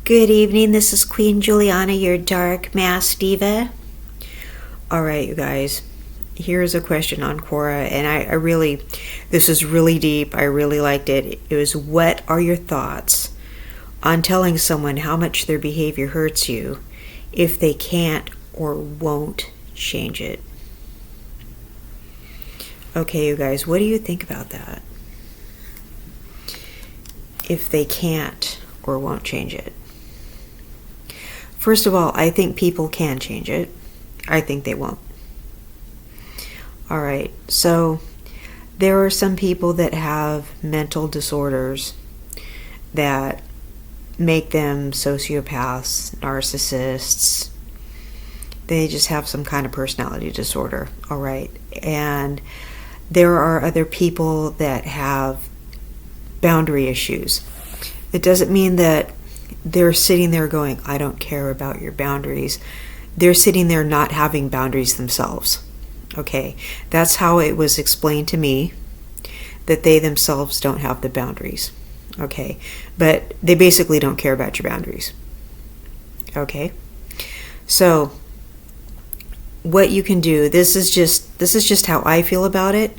Good evening, this is Queen Juliana, your dark mass diva. Alright, you guys, here's a question on Quora, and I really, this is really deep, I really liked it. It was, what are your thoughts on telling someone how much their behavior hurts you if they can't or won't change it? Okay, you guys, what do you think about that? If they can't or won't change it. First of all, I think people can change it. I think they won't. Alright, so there are some people that have mental disorders that make them sociopaths, narcissists. They just have some kind of personality disorder, alright? And there are other people that have boundary issues. It doesn't mean that they're sitting there going, I don't care about your boundaries. They're sitting there not having boundaries themselves. Okay, that's how it was explained to me, that they themselves don't have the boundaries. Okay, but they basically don't care about your boundaries. Okay, so what you can do, this is just how I feel about it.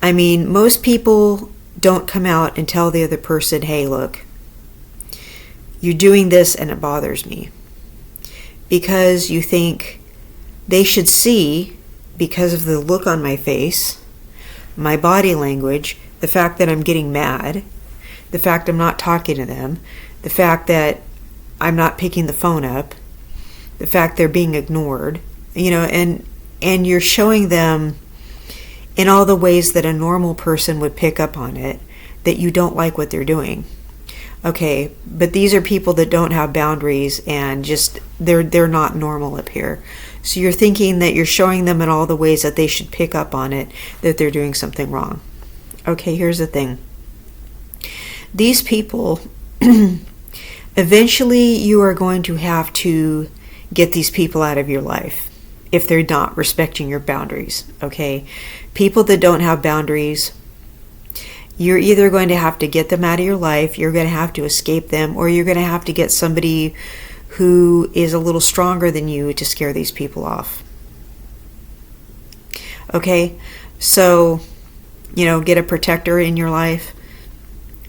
I mean, most people don't come out and tell the other person, hey, look, you're doing this and it bothers me. Because you think they should see, because of the look on my face, my body language, the fact that I'm getting mad, the fact I'm not talking to them, the fact that I'm not picking the phone up, the fact they're being ignored, and you're showing them in all the ways that a normal person would pick up on it, that you don't like what they're doing. Okay, but these are people that don't have boundaries and just, they're not normal up here. So you're thinking that you're showing them in all the ways that they should pick up on it, that they're doing something wrong. Okay, here's the thing. These people, eventually you are going to have to get these people out of your life if they're not respecting your boundaries, okay? People that don't have boundaries, you're either going to have to get them out of your life, you're going to have to escape them, or you're going to have to get somebody who is a little stronger than you to scare these people off. Okay, so, get a protector in your life,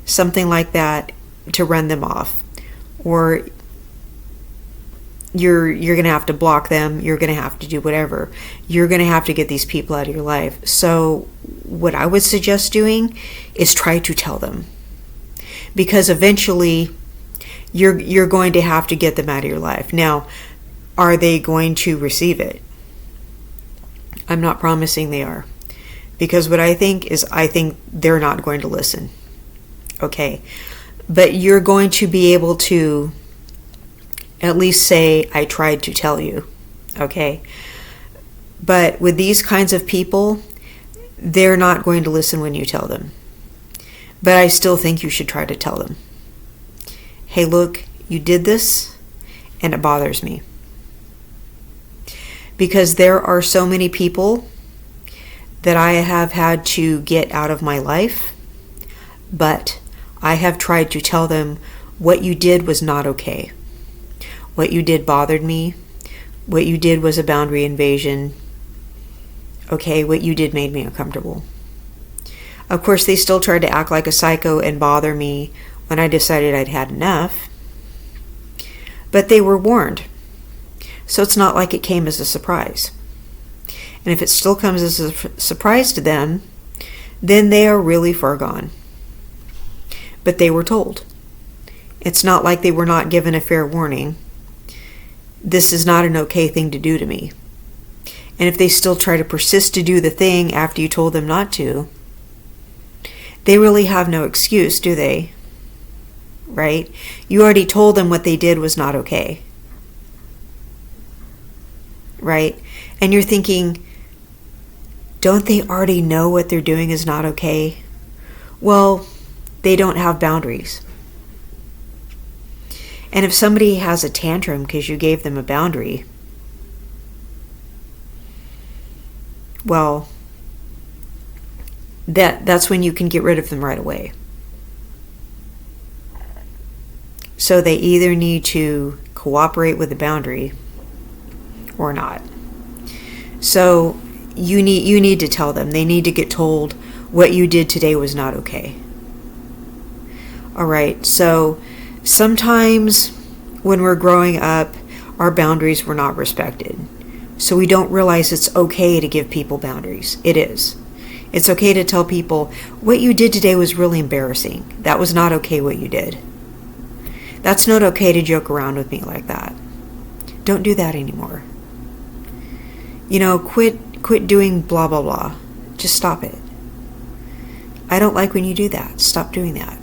something like that, to run them off. Or you're going to have to block them, you're going to have to do whatever. You're going to have to get these people out of your life. So what I would suggest doing is try to tell them. Because eventually you're going to have to get them out of your life. Now, are they going to receive it? I'm not promising they are. Because what I think they're not going to listen. Okay. But you're going to be able to at least say, I tried to tell you. Okay. But with these kinds of people, they're not going to listen when you tell them. But I still think you should try to tell them, hey, look, you did this and it bothers me. Because there are so many people that I have had to get out of my life, but I have tried to tell them, what you did was not okay. What you did bothered me. What you did was a boundary invasion. Okay, what you did made me uncomfortable. Of course, they still tried to act like a psycho and bother me when I decided I'd had enough. But they were warned. So it's not like it came as a surprise. And if it still comes as a surprise to them, then they are really far gone. But they were told. It's not like they were not given a fair warning. This is not an okay thing to do to me. And if they still try to persist to do the thing after you told them not to, they really have no excuse, do they? Right? You already told them what they did was not okay. Right? And you're thinking, don't they already know what they're doing is not okay? Well, they don't have boundaries. And if somebody has a tantrum because you gave them a boundary, well, that's when you can get rid of them right away. So they either need to cooperate with the boundary or not. So you need to tell them. They need to get told what you did today was not okay. All right. So sometimes when we're growing up, our boundaries were not respected. So we don't realize it's okay to give people boundaries. It is. It's okay to tell people, what you did today was really embarrassing. That was not okay what you did. That's not okay to joke around with me like that. Don't do that anymore. Quit doing blah, blah, blah. Just stop it. I don't like when you do that. Stop doing that.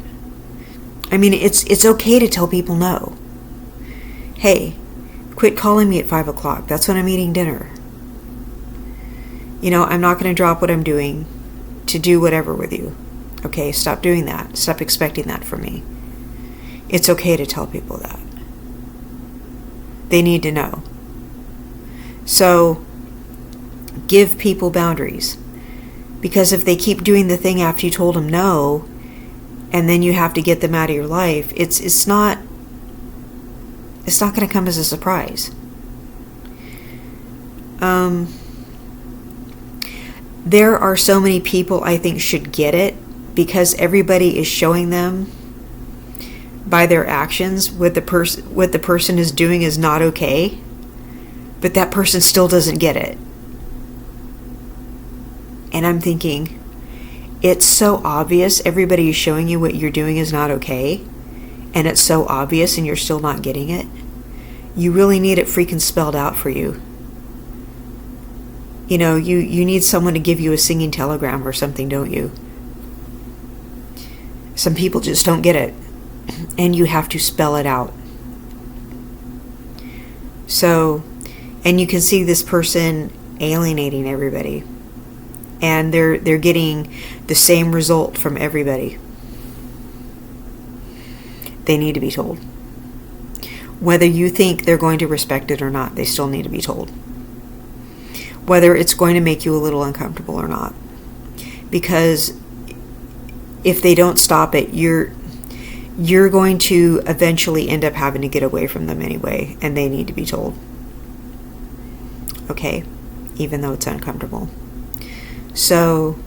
I mean, it's okay to tell people no. Hey, quit calling me at 5 o'clock. That's when I'm eating dinner. I'm not going to drop what I'm doing to do whatever with you. Okay, stop doing that. Stop expecting that from me. It's okay to tell people that. They need to know. So, give people boundaries. Because if they keep doing the thing after you told them no, and then you have to get them out of your life, it's not going to come as a surprise. There are so many people I think should get it, because everybody is showing them by their actions what the person is doing is not okay, but that person still doesn't get it. And I'm thinking, it's so obvious. Everybody is showing you what you're doing is not okay, and it's so obvious and you're still not getting it. You really need it freaking spelled out for you. You need someone to give you a singing telegram or something, don't you? Some people just don't get it, and you have to spell it out. So, and you can see this person alienating everybody, and they're getting the same result from everybody. They need to be told. Whether you think they're going to respect it or not, they still need to be told. Whether it's going to make you a little uncomfortable or not. Because if they don't stop it, you're going to eventually end up having to get away from them anyway, and they need to be told. Okay? Even though it's uncomfortable. So,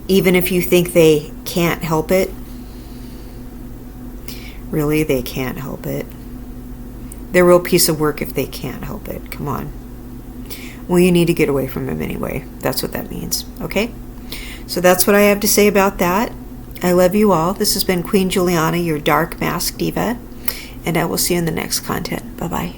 even if you think they can't help it, really, they can't help it. They're a real piece of work if they can't help it. Come on. Well, you need to get away from them anyway. That's what that means. Okay? So that's what I have to say about that. I love you all. This has been Queen Juliana, your Dark Mask Diva. And I will see you in the next content. Bye-bye.